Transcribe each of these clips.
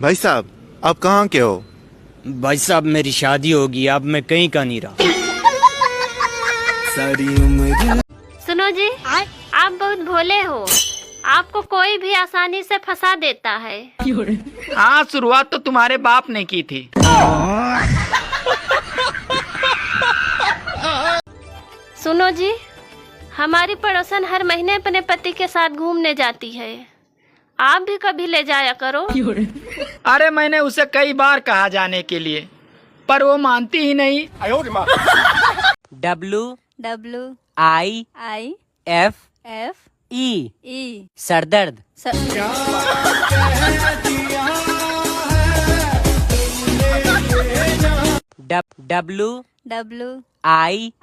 भाई साहब, आप कहाँ के हो? भाई साहब मेरी शादी होगी, अब मैं कहीं का नहीं रहा। सारी उम्र। सुनो जी, आप बहुत भोले हो, आपको कोई भी आसानी से फंसा देता है। हाँ, शुरुआत तो तुम्हारे बाप ने की थी। सुनो जी, हमारी पड़ोसन हर महीने अपने पति के साथ घूमने जाती है, आप भी कभी ले जाया करो। अरे मैंने उसे कई बार कहा जाने के लिए, पर वो मानती ही नहीं। WIFE सरदर्द। WIFE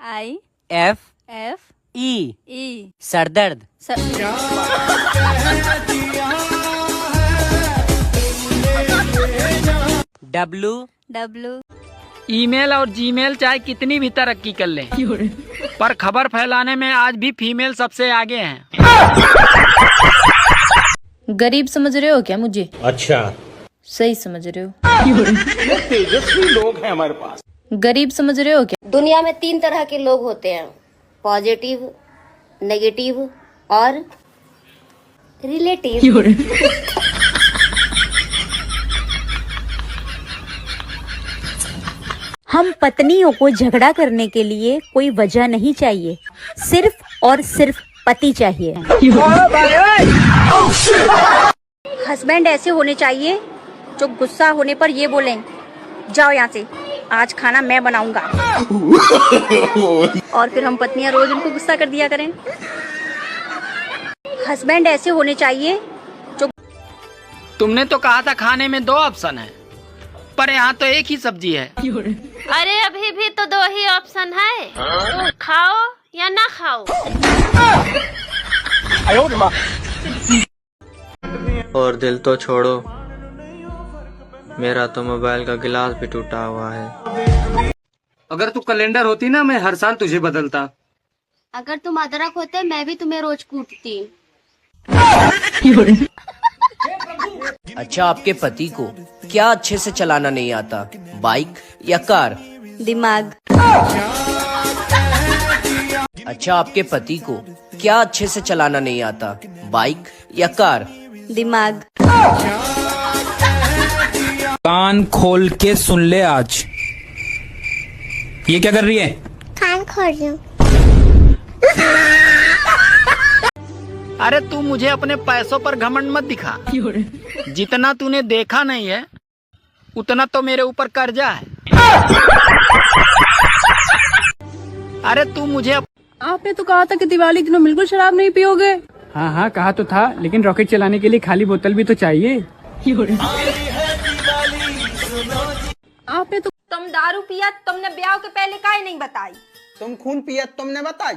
सरदर्द। ईमेल और जीमेल चाहे कितनी भी तरक्की कर लें, पर खबर फैलाने में आज भी फीमेल सबसे आगे हैं। गरीब समझ रहे हो क्या मुझे? अच्छा, सही समझ रहे हो। तेजस्वी लोग हैं हमारे पास। गरीब समझ रहे हो क्या? दुनिया में 3 तरह के लोग होते हैं, पॉजिटिव, नेगेटिव और रिलेटिव। हम पत्नियों को झगड़ा करने के लिए कोई वजह नहीं चाहिए, सिर्फ और सिर्फ पति चाहिए। हस्बैंड ऐसे होने चाहिए जो गुस्सा होने पर ये बोलें, जाओ यहाँ से, आज खाना मैं बनाऊंगा। और फिर हम पत्नियां रोज उनको गुस्सा कर दिया करें। हस्बैंड ऐसे होने चाहिए जो। तुमने तो कहा था खाने में 2 ऑप्शन है, पर यहाँ तो एक ही सब्जी है। अरे अभी भी तो 2 ही ऑप्शन है, खाओ या ना खाओ। और दिल तो छोड़ो, मेरा तो मोबाइल का गिलास भी टूटा हुआ है। अगर तू कैलेंडर होती ना, मैं हर साल तुझे बदलता। अगर तुम अदरक होते, मैं भी तुम्हें रोज कूटती। अच्छा, आपके पति को क्या अच्छे से चलाना नहीं आता, बाइक या कार? दिमाग। अच्छा, आपके पति को क्या अच्छे से चलाना नहीं आता, बाइक या कार? दिमाग। कान खोल के सुन ले आज। ये क्या कर रही है? कान खोल रही हूँ। अरे तू मुझे अपने पैसों पर घमंड मत दिखा। जितना तूने देखा नहीं है, उतना तो मेरे ऊपर कर्जा है। अरे तू मुझे आपने तो कहा था कि दिवाली के दिनों बिल्कुल शराब नहीं पियोगे। हाँ हाँ, कहा तो था, लेकिन रॉकेट चलाने के लिए खाली बोतल भी तो चाहिए। आपने तो। तुम दारू पिया, तुमने ब्याह के पहले काहे नहीं बताई? तुम खून पिया, तुमने बताई।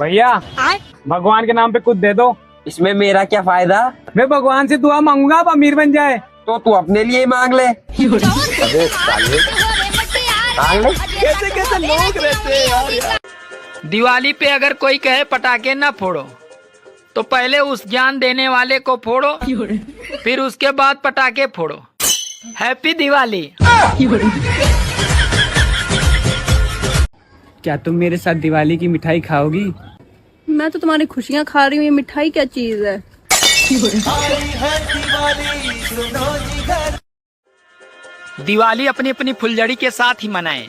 भैया, भगवान के नाम पे कुछ दे दो। इसमें मेरा क्या फायदा? मैं भगवान से दुआ मांगूंगा, आप अमीर बन जाए। तो तू अपने लिए ही मांग ले। अबे साले, मांग ले। कैसे कैसे लोग रहते हैं यार। दिवाली पे अगर कोई कहे पटाखे ना फोड़ो, तो पहले उस ज्ञान देने वाले को फोड़ो, फिर उसके बाद पटाखे फोड़ो। हैप्पी दिवाली। क्या तुम मेरे साथ दिवाली की मिठाई खाओगी? मैं तो तुम्हारी खुशियाँ खा रही हूँ, ये मिठाई क्या चीज है? दिवाली अपनी अपनी फुलझड़ी के साथ ही मनाएं,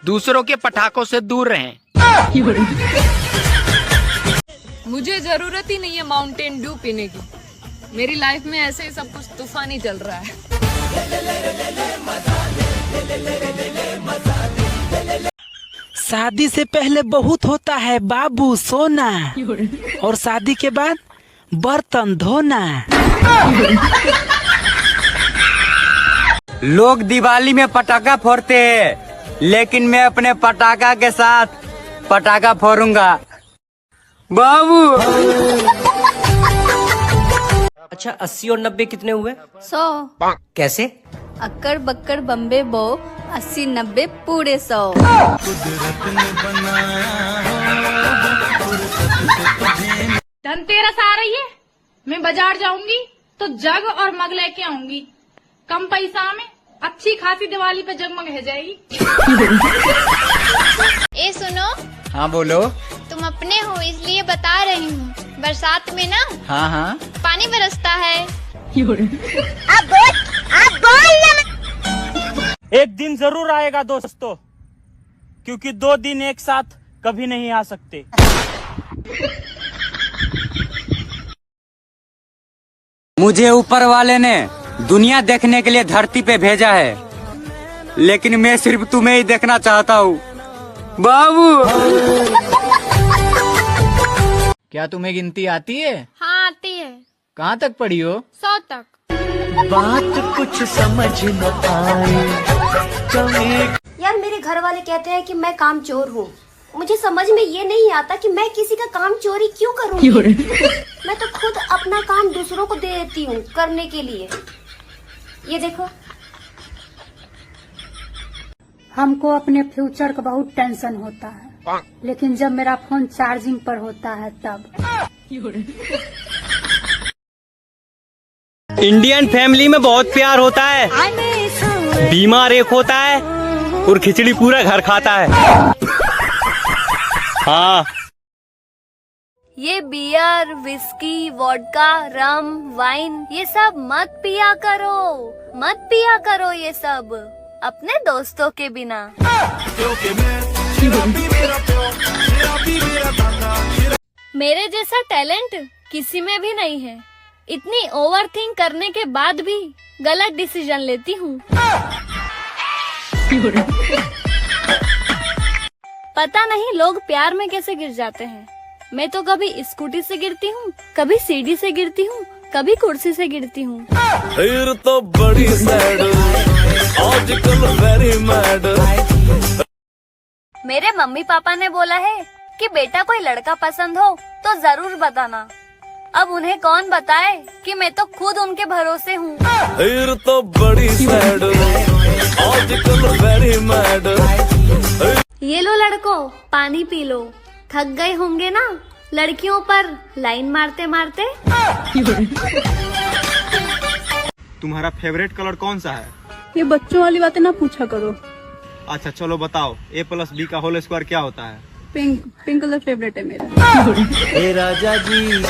दूसरों के पटाखों से दूर रहें। मुझे जरूरत ही नहीं है माउंटेन ड्यू पीने की, मेरी लाइफ में ऐसे ही सब कुछ तूफानी चल रहा है। शादी से पहले बहुत होता है बाबू सोना, और शादी के बाद बर्तन धोना। लोग दिवाली में पटाखा फोड़ते हैं, लेकिन मैं अपने पटाखा के साथ पटाखा फोड़ूंगा बाबू। अच्छा, 80 और 90 कितने हुए? 100। कैसे? अक्कर बक्कर बम्बे बो, 80 90 पूरे 100। धनतेरस आ रही है, मैं बाजार जाऊंगी तो जग और मग लेके आऊंगी। कम पैसा में अच्छी खासी दिवाली पे जगमग हो जाएगी। ए सुनो, हाँ बोलो। तुम अपने हो इसलिए बता रही हूँ, बरसात में ना हाँ हाँ पानी बरसता है। एक दिन जरूर आएगा दोस्तों, क्योंकि 2 दिन एक साथ कभी नहीं आ सकते। मुझे ऊपर वाले ने दुनिया देखने के लिए धरती पे भेजा है, लेकिन मैं सिर्फ तुम्हें ही देखना चाहता हूँ बाबू। क्या तुम्हें गिनती आती है? हाँ आती है। कहाँ तक पढ़ी हो? 100 तक। बात कुछ समझ न आए। यार मेरे घर वाले कहते हैं कि मैं कामचोर हूँ। मुझे समझ में ये नहीं आता कि मैं किसी का काम चोरी क्यों करूँगी। मैं तो खुद अपना काम दूसरों को दे देती हूँ करने के लिए। ये देखो, हमको अपने फ्यूचर का बहुत टेंशन होता है, लेकिन जब मेरा फोन चार्जिंग पर होता है तब। इंडियन फैमिली में बहुत प्यार होता है, बीमार एक होता है और खिचड़ी पूरा घर खाता है। हाँ, ये बियर, विस्की, वोडका, रम, वाइन ये सब मत पिया करो ये सब अपने दोस्तों के बिना। मेरे जैसा टैलेंट किसी में भी नहीं है। इतनी ओवर थिंक करने के बाद भी गलत डिसीजन लेती हूँ। पता नहीं लोग प्यार में कैसे गिर जाते हैं। मैं तो कभी स्कूटी से गिरती हूँ, कभी सीढ़ी से गिरती हूँ, कभी कुर्सी से गिरती हूँ। फिर तो बड़ी सैड, आजकल वेरी मैड। मेरे मम्मी पापा ने बोला है कि बेटा कोई लड़का पसंद हो तो जरूर बताना। अब उन्हें कौन बताए कि मैं तो खुद उनके भरोसे हूँ। फिर तो बड़ी सैड, आजकल वेरी मैड। ये लो लड़कों, पानी पी लो। थक गए होंगे ना लड़कियों पर लाइन मारते मारते। तुम्हारा फेवरेट कलर कौन सा है? ये बच्चों वाली बातें ना पूछा करो। अच्छा चलो बताओ, A+B का होल स्क्वायर क्या होता है? पिंक कलर फेवरेट है मेरा। हे राजा जी,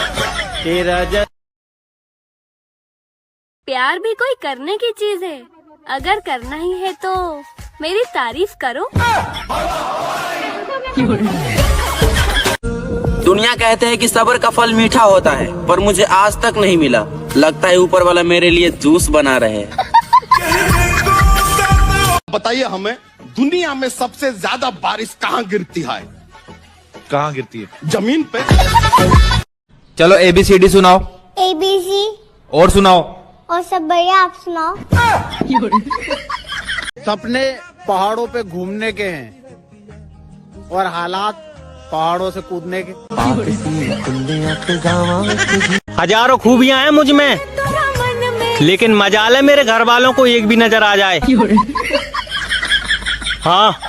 हे राजा। प्यार भी कोई करने की चीज है। अगर करना ही है तो मेरी तारीफ करो। दुनिया कहते हैं कि सब्र का फल मीठा होता है, पर मुझे आज तक नहीं मिला। लगता है ऊपर वाला मेरे लिए जूस बना रहे हैं। बताइए हमें, दुनिया में सबसे ज्यादा बारिश कहाँ गिरती है? कहाँ गिरती है? जमीन पे। चलो ABCD सुनाओ। ABC। और सुनाओ। और सब बढ़िया, आप सुनाओ। सपने पहाड़ों पे घूमने के हैं और हालात पहाड़ों से कूदने के। हजारों खूबियां हैं मुझ में, लेकिन मजाल है मेरे घर वालों को एक भी नजर आ जाए। हाँ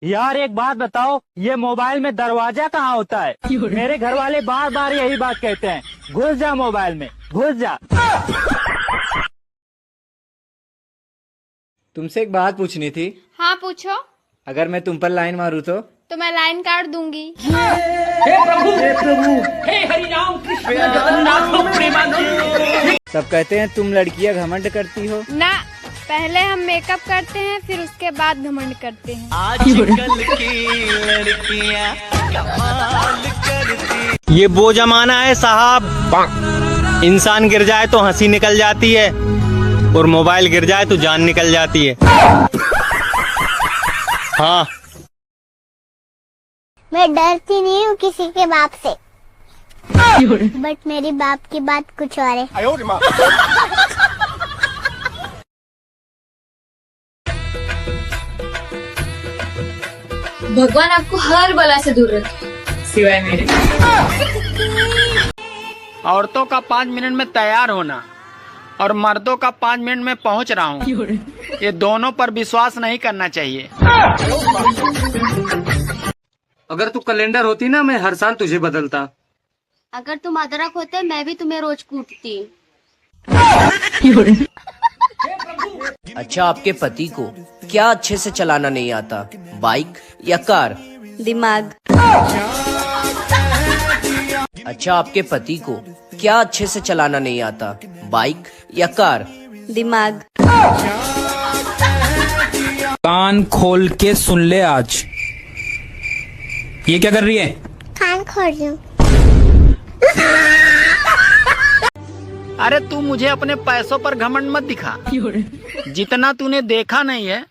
यार, एक बात बताओ, ये मोबाइल में दरवाजा कहाँ होता है? मेरे घर वाले बार बार यही बात कहते हैं, घुस जा मोबाइल में, घुस जा। तुमसे एक बात पूछनी थी। हाँ पूछो। अगर मैं तुम पर लाइन मारूं तो मैं लाइन काट दूंगी। सब कहते हैं तुम लड़कियां घमंड करती हो ना, पहले हम मेकअप करते हैं फिर उसके बाद घमंड करते हैं। आजकल की लड़कियां कमाल करती। ये वो जमाना है साहब, इंसान गिर जाए तो हंसी निकल जाती है और मोबाइल गिर जाए तो जान निकल जाती है। हाँ, मैं डरती नहीं हूँ किसी के बाप से, बट मेरी बाप की बात कुछ और है। भगवान आपको हर बला से दूर रखे, सिवाय मेरे। औरतों का 5 मिनट में तैयार होना और मर्दों का 5 मिनट में पहुंच रहा हूँ, ये दोनों पर विश्वास नहीं करना चाहिए। अगर तू कैलेंडर होती ना, मैं हर साल तुझे बदलता। अगर तुम अदरक होते मैं भी तुम्हें रोज कूटती। अच्छा, आपके पति को क्या अच्छे से चलाना नहीं आता, बाइक या कार? दिमाग। अच्छा, आपके पति को क्या अच्छे से चलाना नहीं आता, बाइक या कार? दिमाग। कान खोल के सुन ले आज। ये क्या कर रही है? कान खोल रही हूँ। अरे तू मुझे अपने पैसों पर घमंड मत दिखा। जितना तूने देखा नहीं है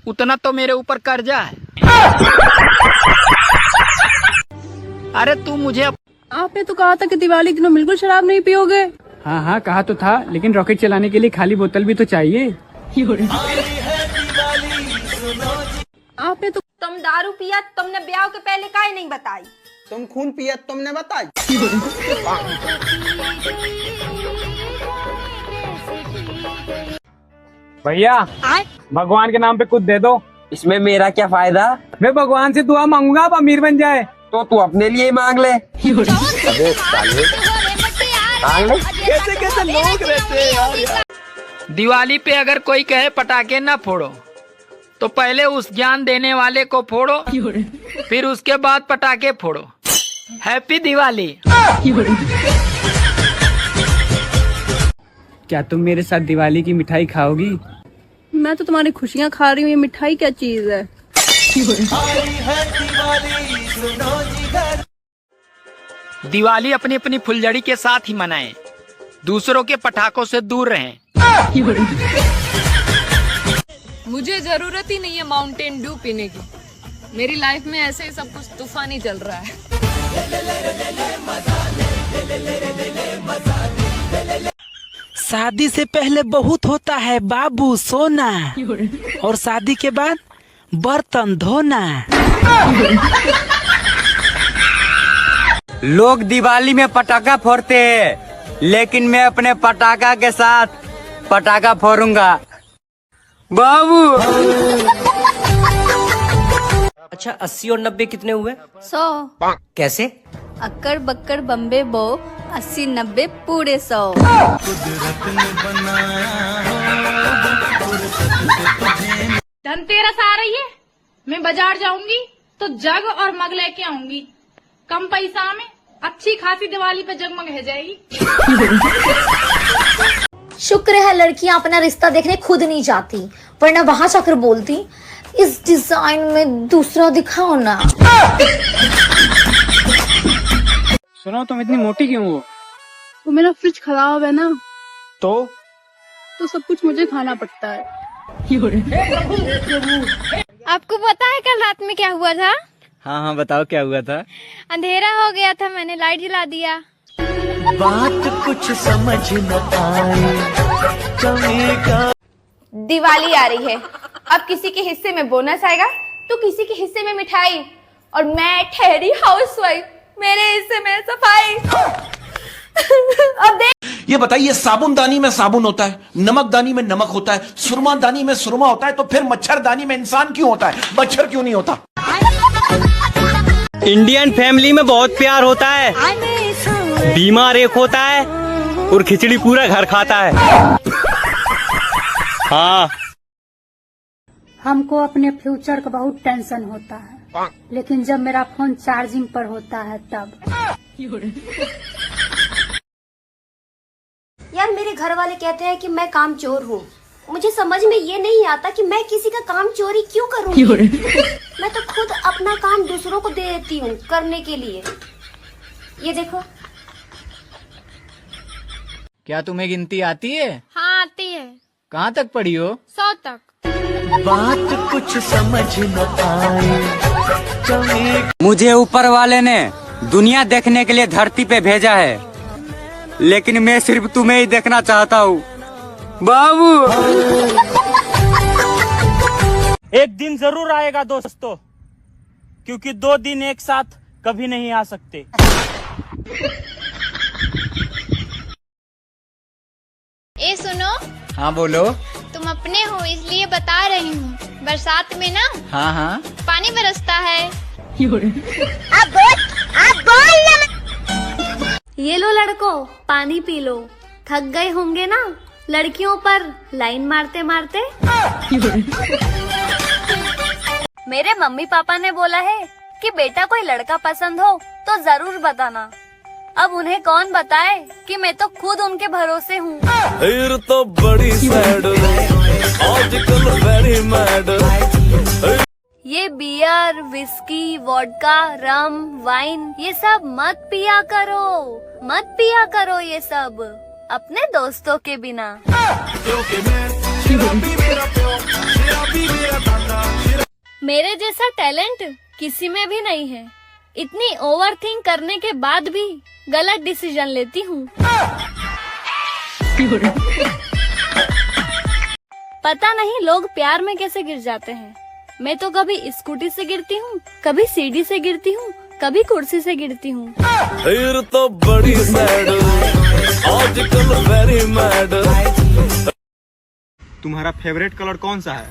उतना तो मेरे ऊपर कर्जा है। अरे तू मुझे आपने तो कहा था कि दिवाली के दिनों बिल्कुल शराब नहीं पियोगे। हाँ हाँ कहा तो था, लेकिन रॉकेट चलाने के लिए खाली बोतल भी तो चाहिए। आपने तो तुम दारू पिया, तुमने ब्याह के पहले काहे नहीं बताई? तुम खून पिया, तुमने बताई। भैया भगवान के नाम पे कुछ दे दो। इसमें मेरा क्या फायदा? मैं भगवान से दुआ मांगूंगा आप अमीर बन जाए। तो तू अपने लिए ही मांग ले। अबे साले, मांग ले। कैसे कैसे लोग रहते हैं यार। दिवाली पे अगर कोई कहे पटाखे ना फोड़ो तो पहले उस ज्ञान देने वाले को फोड़ो, फिर उसके बाद पटाखे फोड़ो। हैप्पी दिवाली। क्या तुम मेरे साथ दिवाली की मिठाई खाओगी? मैं तो तुम्हारी खुशियाँ खा रही हूँ, ये मिठाई क्या चीज है? दिवाली अपनी अपनी फुलझड़ी के साथ ही मनाएं, दूसरों के पटाखों से दूर रहें। मुझे जरूरत ही नहीं है माउंटेन ड्यू पीने की। मेरी लाइफ में ऐसे ही सब कुछ तूफानी चल रहा है। शादी से पहले बहुत होता है बाबू सोना, और शादी के बाद बर्तन धोना। लोग दिवाली में पटाखा फोड़ते हैं, लेकिन मैं अपने पटाखा के साथ पटाखा फोड़ूंगा बाबू। अच्छा, 80 और 90 कितने हुए? 100। कैसे? अक्कर बक्कर बम्बे बो, 80 90 पूरे 100। धनतेरस आ रही है, मैं बाजार जाऊंगी तो जग और मग लेके आऊंगी। कम पैसा में अच्छी खासी दिवाली पे जगमग हो जाएगी। शुक्र है लड़कियां अपना रिश्ता देखने खुद नहीं जाती, वरना वहां जाकर बोलती इस डिजाइन में दूसरा दिखाओ ना। सुनो, तुम इतनी मोटी क्यों हो? वो मेरा फ्रिज खराब है ना, तो सब कुछ मुझे खाना पड़ता है। आपको पता है कल रात में क्या हुआ था? हाँ हाँ बताओ क्या हुआ था? अंधेरा हो गया था, मैंने लाइट जला दिया। बात कुछ समझ न आए, चलेगा। दिवाली आ रही है, अब किसी के हिस्से में बोनस आएगा तो किसी के हिस्से में मिठाई, और मैं ठहरी हाउसवाइफ, मेरे हिस्से में सफाई। अब देख, ये बताइए, साबुनदानी में साबुन होता है, नमकदानी में नमक होता है, सुरमादानी में सुरमा होता है, तो फिर मच्छरदानी में इंसान क्यों होता है, मच्छर क्यों नहीं होता? इंडियन फैमिली में बहुत प्यार होता है, बीमार एक होता है और खिचड़ी पूरा घर खाता है। हाँ, हमको अपने फ्यूचर का बहुत टेंशन होता है, लेकिन जब मेरा फोन चार्जिंग पर होता है तब। यार मेरे घर वाले कहते हैं कि मैं काम चोर हूँ। मुझे समझ में ये नहीं आता कि मैं किसी का काम चोरी क्यों करूँगी। मैं तो खुद अपना काम दूसरों को दे देती हूँ करने के लिए। ये देखो। क्या तुम्हें गिनती आती है? हाँ आती है। कहाँ तक पढ़ी हो? 100 तक। बात कुछ समझ न आए, चलेगा। मुझे ऊपर वाले ने दुनिया देखने के लिए धरती पे भेजा है, लेकिन मैं सिर्फ तुम्हें ही देखना चाहता हूँ बाबू। एक दिन जरूर आएगा दोस्तों, क्योंकि 2 दिन एक साथ कभी नहीं आ सकते। ए सुनो। हाँ बोलो। तुम अपने हो इसलिए बता रही हूँ, बरसात में ना हाँ हाँ पानी बरसता है। अब बोल को पानी पी लो। थक गए होंगे ना लड़कियों पर लाइन मारते मारते। मेरे मम्मी पापा ने बोला है कि बेटा कोई लड़का पसंद हो तो जरूर बताना। अब उन्हें कौन बताए कि मैं तो खुद उनके भरोसे हूँ। तो बड़ी सैड आजकल वेरी मैड। ये बियर, विस्की, वोडका, रम, वाइन ये सब मत पिया करो ये सब अपने दोस्तों के बिना। मेरे जैसा टैलेंट किसी में भी नहीं है। इतनी ओवर थिंक करने के बाद भी गलत डिसीजन लेती हूँ। पता नहीं लोग प्यार में कैसे गिर जाते हैं। मैं तो कभी स्कूटी से गिरती हूँ, कभी सीढ़ी से गिरती हूँ, कभी कुर्सी से गिरती हूँ। तो बड़ी सैड आजकल वेरी मैड। तुम्हारा फेवरेट कलर कौन सा है?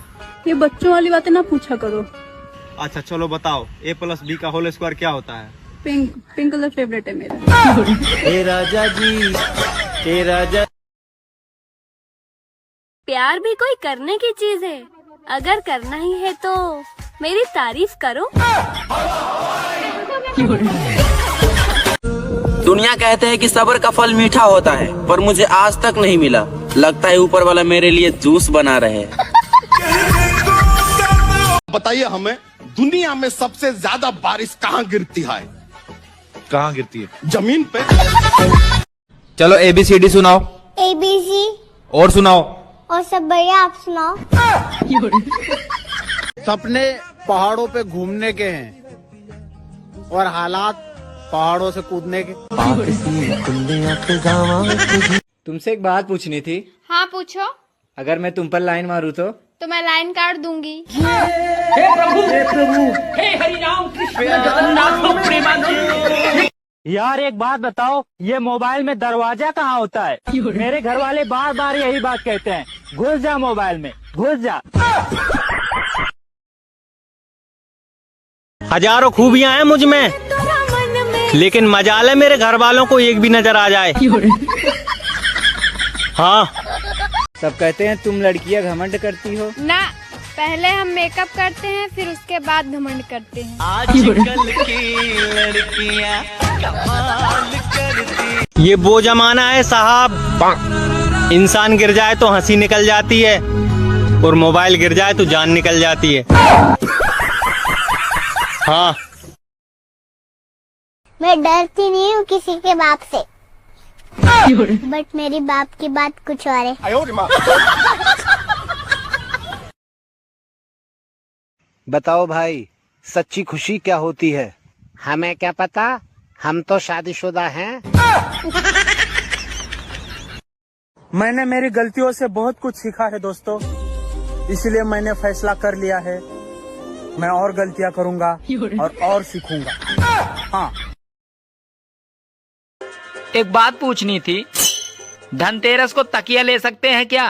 ये बच्चों वाली बातें ना पूछा करो। अच्छा चलो बताओ, A+B का होल स्क्वायर क्या होता है? पिंक कलर फेवरेट है मेरा। हे राजा जी, हे राजा। प्यार भी कोई करने की चीज है। अगर करना ही है तो मेरी तारीफ करो। दुनिया कहते हैं कि सब्र का फल मीठा होता है, पर मुझे आज तक नहीं मिला। लगता है ऊपर वाला मेरे लिए जूस बना रहे। बताइए हमें, दुनिया में सबसे ज्यादा बारिश कहाँ गिरती है? कहाँ गिरती है? जमीन पे। चलो ABCD सुनाओ। ABC और सुनाओ। और सब बढ़िया, आप सुनाओ। सपने पहाड़ों पे घूमने के हैं और हालात पहाड़ों से कूदने के। तुमसे एक बात पूछनी थी। हाँ पूछो। अगर मैं तुम पर लाइन मारूं तो मैं लाइन काट दूंगी। यार एक बात बताओ, ये मोबाइल में दरवाजा कहाँ होता है? मेरे घर वाले बार बार यही बात कहते हैं, घुस जा मोबाइल में, घुस जा। हजारों खूबियां हैं मुझ में, लेकिन मजाल है मेरे घर वालों को एक भी नजर आ जाए। हाँ, सब कहते हैं तुम लड़कियां घमंड करती हो ना, पहले हम मेकअप करते हैं फिर उसके बाद घमंड करते हैं। आजकल की लड़कियां कमाल करती। ये वो जमाना है साहब, इंसान गिर जाए तो हंसी निकल जाती है और मोबाइल गिर जाए तो जान निकल जाती है। हाँ, मैं डरती नहीं हूँ किसी के बाप से, बट मेरी बाप की बात कुछ और है। बताओ भाई, सच्ची खुशी क्या होती है? हमें क्या पता, हम तो शादीशुदा हैं। मैंने मेरी गलतियों से बहुत कुछ सीखा है दोस्तों, इसलिए मैंने फैसला कर लिया है मैं और गलतियां करूंगा और सीखूंगा। हाँ, एक बात पूछनी थी, धनतेरस को तकिया ले सकते हैं क्या?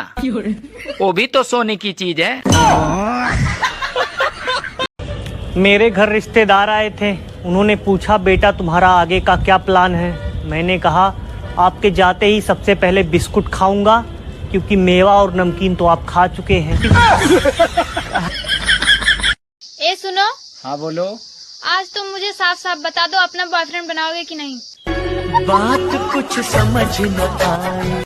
वो भी तो सोने की चीज है। मेरे घर रिश्तेदार आए थे, उन्होंने पूछा बेटा तुम्हारा आगे का क्या प्लान है? मैंने कहा आपके जाते ही सबसे पहले बिस्कुट खाऊंगा, क्योंकि मेवा और नमकीन तो आप खा चुके हैं। ए सुनो। हाँ बोलो। आज तुम मुझे साफ साफ बता दो, अपना बॉयफ्रेंड बनाओगे कि नहीं? बात कुछ समझ न आए।